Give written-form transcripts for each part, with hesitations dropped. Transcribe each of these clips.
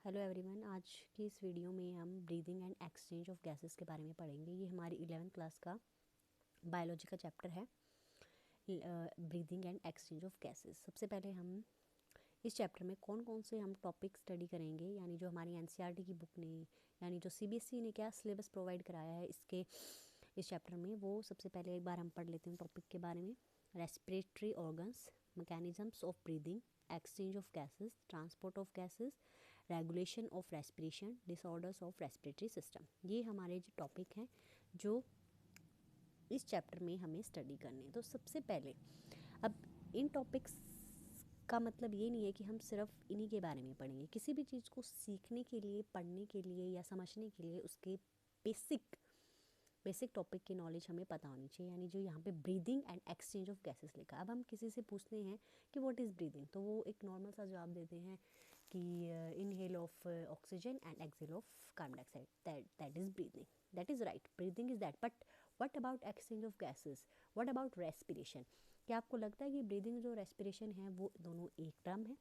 Hello everyone, आज की इस वीडियो में हम breathing and exchange of gases के बारे में पढ़ेंगे। ये हमारी 11th क्लास का बायोलॉजी का चैप्टर है, breathing and exchange of gases. सबसे पहले हम इस चैप्टर में कौन कौन से हम टॉपिक स्टडी करेंगे, यानी जो हमारी एनसीईआरटी की बुक ने, यानी जो सीबीएसई ने क्या सिलेबस प्रोवाइड कराया है इस चैप्टर में, वो सबसे पहले एक बार हम पढ़ लेते हैं टॉपिक के बारे में। Respiratory organs, mechanisms of breathing, exchange of gases, transport of gases, regulation of respiration, disorders of respiratory system. ये हमारे जो टॉपिक हैं जो इस चैप्टर में हमें स्टडी करने हैं। तो सबसे पहले अब इन टॉपिक्स का मतलब ये नहीं है कि हम सिर्फ इन्हीं के बारे में पढ़ेंगे। किसी भी चीज़ को सीखने के लिए, पढ़ने के लिए या समझने के लिए उसके बेसिक टॉपिक की नॉलेज हमें पता होनी चाहिए। यानी जो यहाँ पे breathing and exchange of gases लिखा, अब हम किसी से पूछते हैं कि व्हाट इज़ ब्रीदिंग, तो वो एक नॉर्मल सा जवाब देते हैं कि inhale of oxygen and exhale of carbon dioxide, that is breathing. That is right, breathing is that. But what about exchange of gases, what about respiration? क्या आपको लगता है कि ब्रीदिंग जो रेस्पिरेशन है वो दोनों एक टर्म है,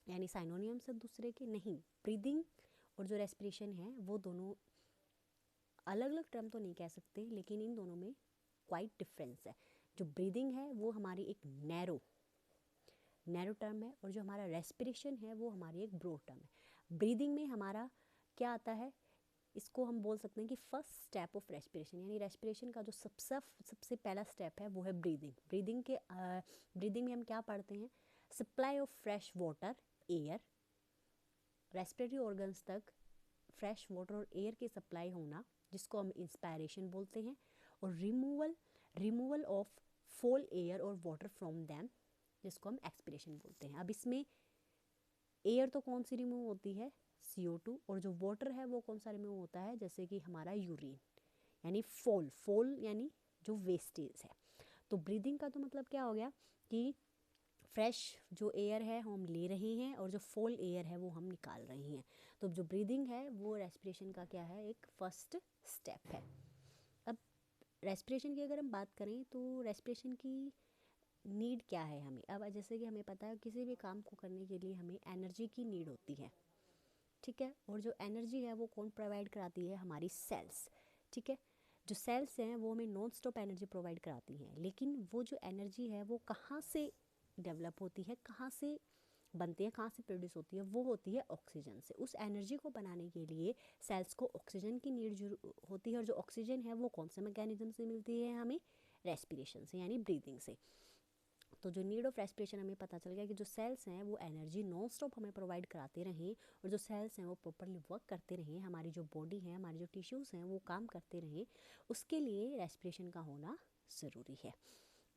यानी साइनोनियम्स है दूसरे के? नहीं, ब्रीदिंग और जो रेस्पिरेशन है वो दोनों अलग अलग टर्म तो नहीं कह सकते, लेकिन इन दोनों में क्वाइट डिफरेंस है। जो ब्रीदिंग है वो हमारी एक नैरो टर्म है, और जो हमारा रेस्पिरेशन है वो हमारी एक ब्रॉड टर्म है। ब्रीदिंग में हमारा क्या आता है, इसको हम बोल सकते हैं कि फर्स्ट स्टेप ऑफ रेस्पिरेशन, यानी रेस्पिरेशन का जो सबसे पहला स्टेप है वो है ब्रीदिंग। ब्रीदिंग में हम क्या पढ़ते हैं? Supply of fresh water, air, respiratory organs तक फ्रेश वाटर और एयर की सप्लाई होना, जिसको हम इंस्पायरेशन बोलते हैं, और रिमूवल ऑफ फॉल एयर और वाटर फ्रॉम दैम, जिसको हम एक्सपिरेशन बोलते हैं। अब इसमें एयर तो कौन सी रिमूव होती है? CO2। और जो वाटर है वो कौन सा रिमूव होता है? जैसे कि हमारा यूरिन, यानी फॉल यानी जो वेस्टेज है। तो ब्रीदिंग का तो मतलब क्या हो गया कि फ्रेश जो एयर है हम ले रहे हैं, और जो फॉल एयर है वो हम निकाल रहे हैं। तो जो ब्रीदिंग है वो रेस्पिरेशन का क्या है, एक फर्स्ट स्टेप है। अब रेस्पिरेशन की अगर हम बात करें तो रेस्पिरेशन की नीड क्या है हमें? अब जैसे कि हमें पता है किसी भी काम को करने के लिए हमें एनर्जी की नीड होती है, ठीक है। और जो एनर्जी है वो कौन प्रोवाइड कराती है? हमारी सेल्स, ठीक है। जो सेल्स हैं वो हमें नॉन स्टॉप एनर्जी प्रोवाइड कराती हैं, लेकिन वो जो एनर्जी है वो कहाँ से डेवलप होती है, कहाँ से बनती है, कहाँ से प्रोड्यूस होती है? वो होती है ऑक्सीजन से। उस एनर्जी को बनाने के लिए सेल्स को ऑक्सीजन की नीड होती है, और जो ऑक्सीजन है वो कौन से मैकेनिज्म से मिलती है हमें? रेस्पिरेशन से, यानी ब्रीदिंग से। तो जो नीड ऑफ रेस्पिरेशन हमें पता चल गया कि जो सेल्स हैं वो एनर्जी नॉन स्टॉप हमें प्रोवाइड कराते रहें, और जो सेल्स हैं वो प्रॉपरली वर्क करते रहें, हमारी जो बॉडी है, हमारी जो टिश्यूज़ हैं वो काम करते रहें, उसके लिए रेस्पिरेशन का होना ज़रूरी है।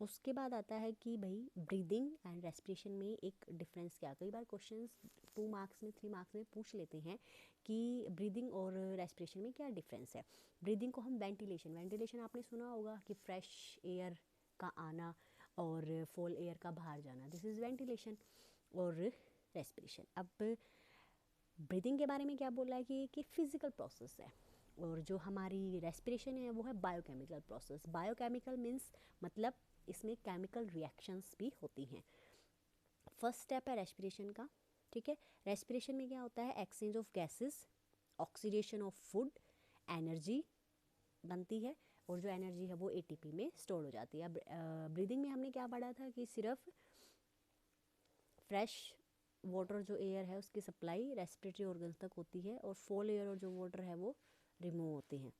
उसके बाद आता है कि भाई ब्रीदिंग एंड रेस्पिरेशन में एक डिफरेंस क्या? कई बार क्वेश्चंस 2 मार्क्स में, 3 मार्क्स में पूछ लेते हैं कि ब्रीदिंग और रेस्पिरेशन में क्या डिफरेंस है। ब्रीदिंग को हम वेंटिलेशन आपने सुना होगा कि फ्रेश एयर का आना और फॉल एयर का बाहर जाना, दिस इज़ वेंटिलेशन। और रेस्पिरेशन, अब ब्रीदिंग के बारे में क्या बोल रहा है कि फिजिकल प्रोसेस है, और जो हमारी रेस्पिरेशन है वो है बायोकेमिकल प्रोसेस। बायोकेमिकल मीन्स मतलब इसमें केमिकल रिएक्शंस भी होती हैं। फर्स्ट स्टेप है रेस्पिरेशन का, ठीक है। रेस्पिरेशन में क्या होता है? Exchange of gases, oxidation of food, energy बनती है, और जो एनर्जी है वो ATP में स्टोर हो जाती है। अब ब्रीदिंग में हमने क्या पढ़ा था कि सिर्फ फ्रेश वाटर जो एयर है उसकी सप्लाई रेस्पिरेटरी ऑर्गन्स तक होती है, और फॉल एयर और जो वाटर है वो रिमूव होते हैं।